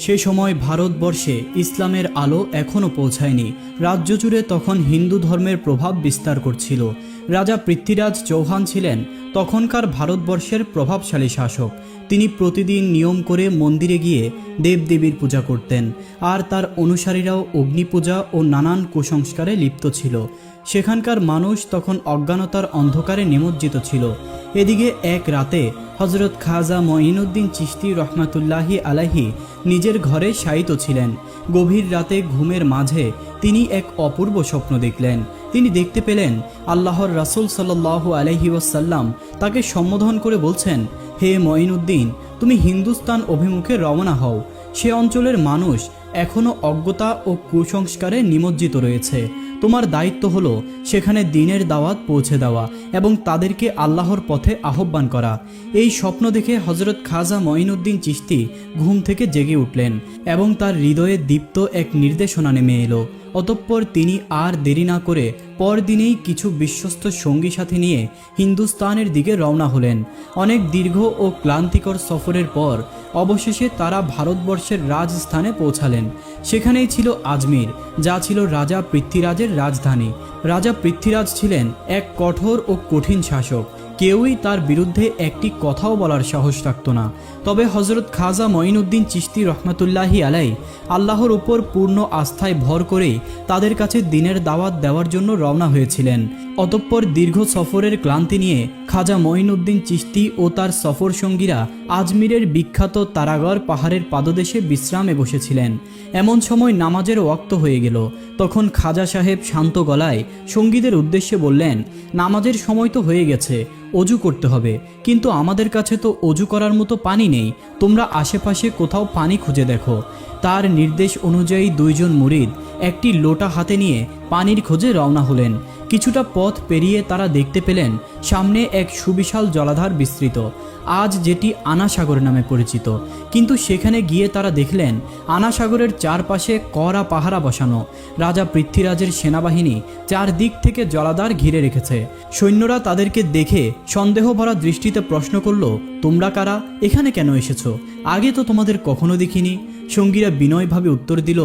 সে সময় ভারতবর্ষে ইসলামের আলো এখনও পৌঁছায়নি। রাজ্য জুড়ে তখন হিন্দু ধর্মের প্রভাব বিস্তার করছিল। রাজা পৃথ্বীরাজ চৌহান ছিলেন তখনকার ভারতবর্ষের প্রভাবশালী শাসক। তিনি প্রতিদিন নিয়ম করে মন্দিরে গিয়ে দেবদেবীর পূজা করতেন, আর তার অনুসারীরাও অগ্নিপূজা ও নানান কুসংস্কারে লিপ্ত ছিল। সেখানকার মানুষ তখন অজ্ঞানতার অন্ধকারে নিমজ্জিত ছিল। এদিকে এক রাতে হজরত খাজা মঈনুদ্দিন চিশতি রহমাতুল্লাহি আলাইহি নিজের ঘরে শায়িত ছিলেন। গভীর রাতে ঘুমের মাঝে তিনি এক অপূর্ব স্বপ্ন দেখলেন। তিনি দেখতে পেলেন আল্লাহর রাসূল সাল্লাল্লাহু আলাইহি ওয়াসাল্লাম তাকে সম্বোধন করে বলছেন, হে মঈনুদ্দিন, তুমি হিন্দুস্তান অভিমুখে রওনা হও। সে অঞ্চলের মানুষ এখনও অজ্ঞতা ও কুসংস্কারে নিমজ্জিত রয়েছে। তোমার দায়িত্ব হলো সেখানে দ্বীনের দাওয়াত পৌঁছে দেওয়া এবং তাদেরকে আল্লাহর পথে আহ্বান করা। এই স্বপ্ন দেখে হজরত খাজা মঈনুদ্দিন চিশতি ঘুম থেকে জেগে উঠলেন এবং তার হৃদয়ে দীপ্ত এক নির্দেশনা নেমে এলো। অতঃপর তিনি আর দেরি না করে পরদিনেই কিছু বিশ্বস্ত সঙ্গী সাথী নিয়ে হিন্দুস্তানের দিকে রওনা হলেন। অনেক দীর্ঘ ও ক্লান্তিকর সফরের পর অবশেষে তারা ভারতবর্ষের রাজস্থানে পৌঁছালেন। সেখানেই ছিল আজমির, যা ছিল রাজা পৃথ্বীরাজের রাজধানী। রাজা পৃথ্বীরাজ ছিলেন এক কঠোর ও কঠিন শাসক। কেউই তার বিরুদ্ধে একটি কথাও বলার সাহস রাখত না। তবে হজরত খাজা মঈনুদ্দিন চিশতি রহমাতুল্লাহি আলাই আল্লাহর উপর পূর্ণ আস্থায় ভর করেই তাদের কাছে দ্বীনের দাওয়াত দেওয়ার জন্য রওনা হয়েছিলেন। অতঃপর দীর্ঘ সফরের ক্লান্তি নিয়ে খাজা মঈনুদ্দিন চিশতি ও তার সফর সঙ্গীরা আজমিরের বিখ্যাত তারাগড় পাহাড়ের পাদদেশে বিশ্রামে বসেছিলেন। এমন সময় নামাজের ওয়াক্ত হয়ে গেল। তখন খাজা সাহেব শান্ত গলায় সঙ্গীদের উদ্দেশ্যে বললেন, নামাজের সময় তো হয়ে গেছে, অজু করতে হবে, কিন্তু আমাদের কাছে তো অজু করার মতো পানি নেই। তোমরা আশেপাশে কোথাও পানি খুঁজে দেখো। তার নির্দেশ অনুযায়ী দুইজন মুরিদ একটি লোটা হাতে নিয়ে পানির খোঁজে রওনা হলেন। কিছুটা পথ পেরিয়ে তারা দেখতে পেলেন সামনে এক সুবিশাল জলাধার বিস্তৃত, আজ যেটি আনা সাগর নামে পরিচিত। কিন্তু সেখানে গিয়ে তারা দেখলেন আনা সাগরের চারপাশে কড়া পাহারা বসানো। রাজা পৃথ্বীরাজের সেনাবাহিনী চারদিক থেকে জলাধার ঘিরে রেখেছে। সৈন্যরা তাদেরকে দেখে সন্দেহ ভরা দৃষ্টিতে প্রশ্ন করল, তোমরা কারা? এখানে কেন এসেছো? আগে তো তোমাদের কখনো দেখিনি। সঙ্গীরা বিনয়ভাবে উত্তর দিল,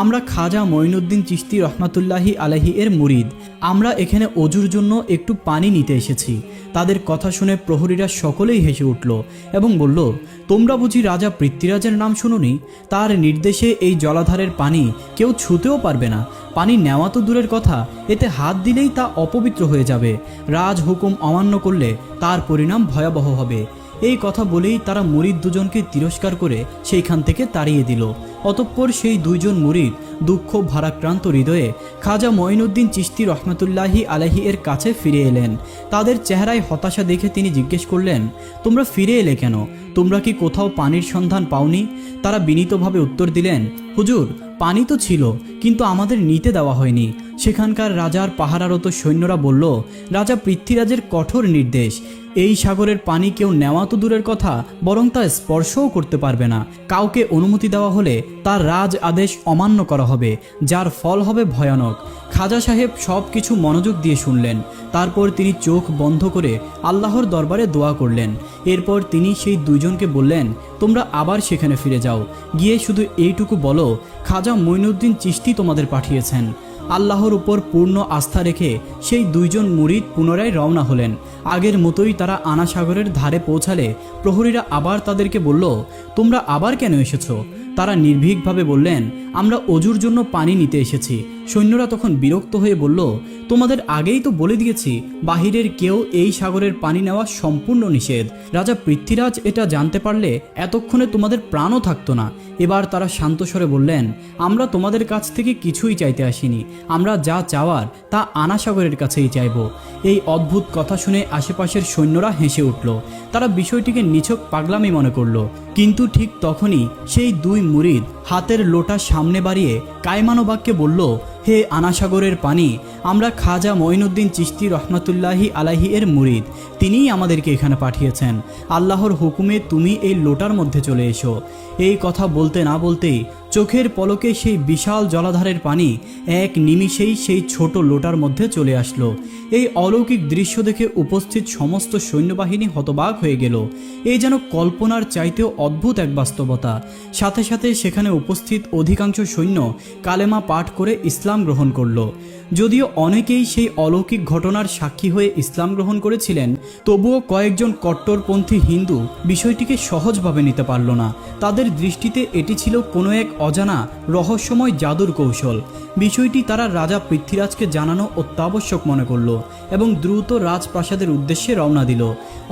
আমরা খাজা মঈনুদ্দিন চিশতি রহমাতুল্লাহি আলাইহি এর মুরিদ। আমরা এখানে অজুর জন্য একটু পানি নিতে এসেছি। তাদের কথা শুনে প্রহরীরা সকলেই হেসে উঠল এবং বলল, তোমরা বুঝি রাজা পৃথ্বীরাজের নাম শুনোনি? তার নির্দেশে এই জলাধারের পানি কেউ ছুঁতেও পারবে না। পানি নেওয়া তো দূরের কথা, এতে হাত দিলেই তা অপবিত্র হয়ে যাবে। রাজ হুকুম অমান্য করলে তার পরিণাম ভয়াবহ হবে। এই কথা বলেই তারা মুরিদ দুজনকে তিরস্কার করে সেইখান থেকে তাড়িয়ে দিল। অতঃপর সেই দুইজন মুরিদ দুঃখ ভারাক্রান্ত হৃদয়ে খাজা মঈনুদ্দিন চিশতি রহমাতুল্লাহি আলাইহি এর কাছে ফিরে এলেন। তাদের চেহারায় হতাশা দেখে তিনি জিজ্ঞেস করলেন, তোমরা ফিরে এলে কেন? তোমরা কি কোথাও পানির সন্ধান পাওনি? তারা বিনীতভাবে উত্তর দিলেন, হুজুর, পানি তো ছিল, কিন্তু আমাদের নিতে দেওয়া হয়নি। সেখানকার রাজার পাহারারত সৈন্যরা বলল, রাজা পৃথ্বীরাজের কঠোর নির্দেশ, এই সাগরের পানি কেউ নেওয়া তো দূরের কথা, বরং তা স্পর্শও করতে পারবে না। কাউকে অনুমতি দেওয়া হলে তার রাজ আদেশ অমান্য করা হবে, যার ফল হবে ভয়ানক। খাজা সাহেব সব কিছু মনোযোগ দিয়ে শুনলেন। তারপর তিনি চোখ বন্ধ করে আল্লাহর দরবারে দোয়া করলেন। এরপর তিনি সেই দুইজনকে বললেন, তোমরা আবার সেখানে ফিরে যাও, গিয়ে শুধু এইটুকু বলো, খাজা মঈনুদ্দিন চিশতি তোমাদের পাঠিয়েছেন। আল্লাহর উপর পূর্ণ আস্থা রেখে সেই দুইজন মুরিদ পুনরায় রওনা হলেন। আগের মতোই তারা আনা সাগরের ধারে পৌঁছালে প্রহরীরা আবার তাদেরকে বলল, তোমরা আবার কেন এসেছো? তারা নির্ভীকভাবে বললেন, আমরা অজুর জন্য পানি নিতে এসেছি। সৈন্যরা তখন বিরক্ত হয়ে বলল, তোমাদের আগেই তো বলে দিয়েছি বাহিরের কেউ এই সাগরের পানি নেওয়া সম্পূর্ণ নিষেধ। রাজা পৃথ্বীরাজ এটা জানতে পারলে এতক্ষণে তোমাদের প্রাণও থাকতো না। এবার তারা শান্ত স্বরে বললেন, আমরা তোমাদের কাছ থেকে কিছুই চাইতে আসিনি, আমরা যা চাওয়ার তা আনা সাগরের কাছেই চাইব। এই অদ্ভুত কথা শুনে আশেপাশের সৈন্যরা হেসে উঠল। তারা বিষয়টিকে নিছক পাগলামি মনে করল। কিন্তু ঠিক তখনই সেই দুই মুরিদ হাতের লোটা সামনে বাড়িয়ে কায়মানো বাক্যে বলল, হে আনা সাগরের পানি, আমরা খাজা মঈনুদ্দিন চিশতি রহমাতুল্লাহি আলাইহি এর মুরিদ। তিনিই আমাদেরকে এখানে পাঠিয়েছেন। আল্লাহর হুকুমে তুমি এই লোটার মধ্যে চলে এসো। এই কথা বলতে না বলতেই চোখের পলকে সেই বিশাল জলাধারের পানি এক নিমিষেই সেই ছোট লোটার মধ্যে চলে আসলো। এই অলৌকিক দৃশ্য দেখে উপস্থিত সমস্ত সৈন্যবাহিনী হতবাক হয়ে গেল। এই যেন কল্পনার চাইতেও অদ্ভুত এক বাস্তবতা। সাথে সাথে সেখানে উপস্থিত অধিকাংশ সৈন্য কালেমা পাঠ করে ইসলাম গ্রহণ করল। যদিও অনেকেই সেই অলৌকিক ঘটনার সাক্ষী হয়ে ইসলাম গ্রহণ করেছিলেন, তবুও কয়েকজন কট্টরপন্থী হিন্দু বিষয়টিকে সহজভাবে নিতে পারল না। তাদের দৃষ্টিতে এটি ছিল কোনো এক অজানা রহস্যময় জাদুর কৌশল। বিষয়টি তারা রাজা পৃথ্বীরাজকে জানানো অত্যাবশ্যক মনে করল এবং দ্রুত রাজপ্রাসাদের উদ্দেশ্যে রওনা দিল।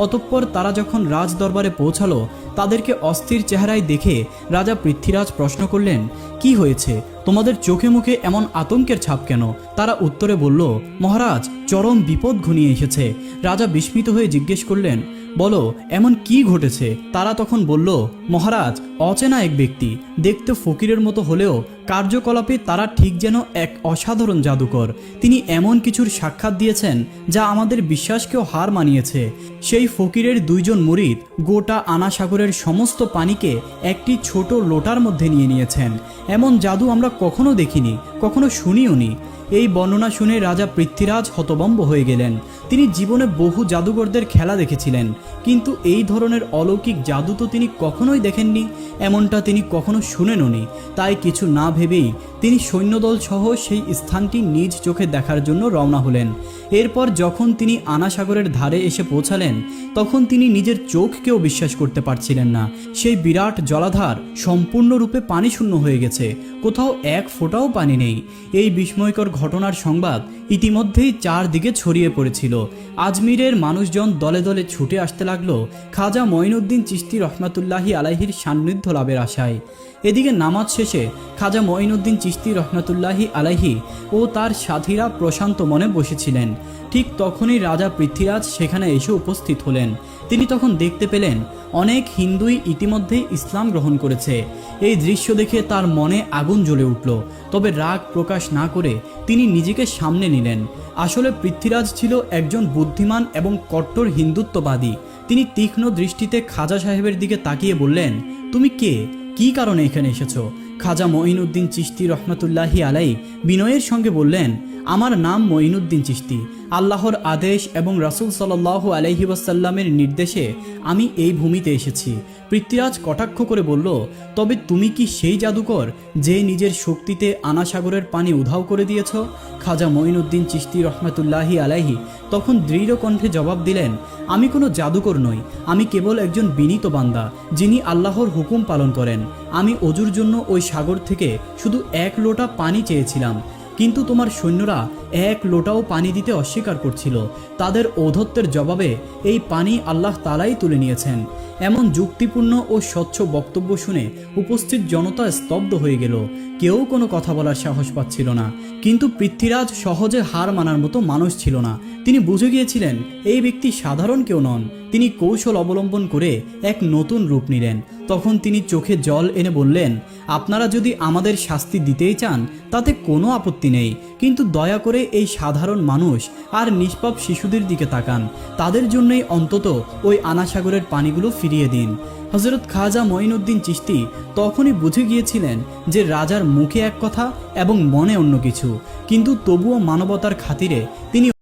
অতঃপর তারা যখন রাজ দরবারে পৌঁছালো, তাদেরকে অস্থির চেহারায় দেখে রাজা পৃথ্বীরাজ প্রশ্ন করলেন, কি হয়েছে? তোমাদের চোখে মুখে এমন আতঙ্কের ছাপ কেন? তারা উত্তরে বলল, মহারাজ, চরম বিপদ ঘনিয়ে এসেছে। রাজা বিস্মিত হয়ে জিজ্ঞেস করলেন, বলো এমন কি ঘটেছে? তারা তখন বলল, মহারাজ, অচেনা এক ব্যক্তি, দেখতে ফকিরের মতো হলেও কার্যকলাপে তারা ঠিক যেন এক অসাধারণ জাদুকর। তিনি এমন কিছুর সাক্ষাৎ দিয়েছেন যা আমাদের বিশ্বাসকেও হার মানিয়েছে। সেই ফকিরের দুইজন মুরিদ গোটা আনা সাগরের সমস্ত পানিকে একটি ছোট লোটার মধ্যে নিয়ে নিয়েছেন। এমন জাদু আমরা কখনো দেখিনি, কখনো শুনিওনি। এই বর্ণনা শুনে রাজা পৃথ্বীরাজ হতভম্ব হয়ে গেলেন। তিনি জীবনে বহু জাদুঘরদের খেলা দেখেছিলেন, কিন্তু এই ধরনের অলৌকিক জাদু তো তিনি কখনোই দেখেননি, এমনটা তিনি কখনো শুনেননি। তাই কিছু না ভেবেই তিনি সৈন্যদল সহ সেই স্থানটি নিজ চোখে দেখার জন্য রওনা হলেন। এরপর যখন তিনি আনা সাগরের ধারে এসে পৌঁছালেন, তখন তিনি নিজের চোখকেও বিশ্বাস করতে পারছিলেন না। সেই বিরাট জলাধার সম্পূর্ণরূপে পানিশূন্য হয়ে গেছে, কোথাও এক ফোঁটাও পানি নেই। এই বিস্ময়কর ঘটনার সংবাদ ইতিমধ্যেই চারদিকে ছড়িয়ে পড়েছিল। আজমিরের মানুষজন দলে দলে ছুটে আসতে লাগলো খাজা মঈনুদ্দিন চিশতি রহমাতুল্লাহি আলাইহির সান্নিধ্য লাভের আশায়। এদিকে নামাজ শেষে খাজা মঈনুদ্দিন চিশতি রহমাতুল্লাহি আলাইহি ও তার সাথীরা প্রশান্ত মনে বসেছিলেন। ঠিক তখনই রাজা পৃথ্বীরাজ সেখানে এসে উপস্থিত হলেন। তিনি তখন দেখতে পেলেন অনেক হিন্দুই ইতিমধ্যেই ইসলাম গ্রহণ করেছে। এই দৃশ্য দেখে তার মনে আগুন জ্বলে উঠল, তবে রাগ প্রকাশ না করে তিনি নিজেকে সামনে নিলেন। আসলে পৃথ্বীরাজ ছিল একজন বুদ্ধিমান এবং কট্টর হিন্দুত্ববাদী। তিনি তীক্ষ্ণ দৃষ্টিতে খাজা সাহেবের দিকে তাকিয়ে বললেন, তুমি কে? কি কারণে এখানে এসেছো? খাজা মঈনুদ্দিন চিশতি রহমাতুল্লাহি আলাই বিনয়ের সঙ্গে বললেন, আমার নাম মঈনুদ্দিন চিশতি। আল্লাহর আদেশ এবং রাসূল সাল্লাল্লাহু আলাইহি ওয়াসাল্লামের নির্দেশে আমি এই ভূমিতে এসেছি। পৃথ্বীরাজ কটাক্ষ করে বলল, তবে তুমি কি সেই জাদুকর যে নিজের শক্তিতে আনা সাগরের পানি উধাও করে দিয়েছ? খাজা মঈনুদ্দিন চিশতি রহমাতুল্লাহি আলাইহি তখন দৃঢ় কণ্ঠে জবাব দিলেন, আমি কোনো জাদুকর নই, আমি কেবল একজন বিনীত বান্দা যিনি আল্লাহর হুকুম পালন করেন। আমি অজুর জন্য ওই সাগর থেকে শুধু এক লোটা পানি চেয়েছিলাম, কিন্তু তোমার সৈন্যরা এক লোটাও পানি দিতে অস্বীকার করছিল। তাদের ঔদ্ধত্যের জবাবে এই পানি আল্লাহ তাআলাই তুলে নিয়েছেন। এমন যুক্তিপূর্ণ ও স্বচ্ছ বক্তব্য শুনে উপস্থিত জনতা স্তব্ধ হয়ে গেল। কেউ কোনো কথা বলার সাহস পাচ্ছিল না। কিন্তু পৃথ্বীরাজ সহজে হার মানার মতো মানুষ ছিল না। তিনি বুঝে গিয়েছিলেন এই ব্যক্তি সাধারণ কেউ নন। তিনি কৌশল অবলম্বন করে এক নতুন রূপ নিলেন। তখন তিনি চোখে জল এনে বললেন, আপনারা যদি আমাদের শাস্তি দিতেই চান তাতে কোনো আপত্তি নেই, কিন্তু দয়া করে এই সাধারণ মানুষ আর নিষ্পাপ শিশুদের দিকে তাকান। তাদের জন্যই অন্তত ওই আনা সাগরের পানিগুলো ফিরিয়ে দিন। হযরত খাজা মঈনুদ্দিন চিশতি তখনই বুঝে গিয়েছিলেন যে রাজার মুখে এক কথা এবং মনে অন্য কিছু, কিন্তু তবুও মানবতার খাতিরে তিনি